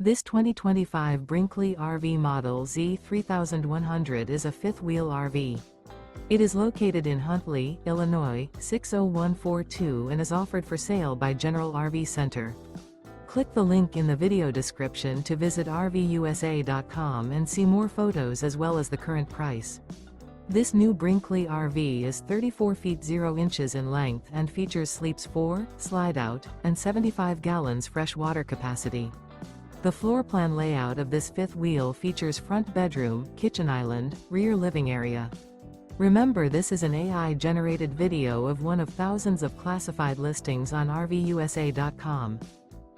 This 2025 Brinkley RV Model Z 3100 is a fifth-wheel RV. It is located in Huntley, Illinois, 60142 and is offered for sale by General RV Center. Click the link in the video description to visit RVUSA.com and see more photos as well as the current price. This new Brinkley RV is 34 feet 0 inches in length and features sleeps 4, slide-out, and 75 gallons fresh water capacity. The floor plan layout of this fifth wheel features front bedroom, kitchen island, rear living area. Remember, this is an AI-generated video of one of thousands of classified listings on RVUSA.com.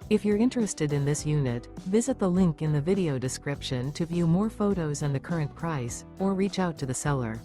If you're interested in this unit, visit the link in the video description to view more photos and the current price, or reach out to the seller.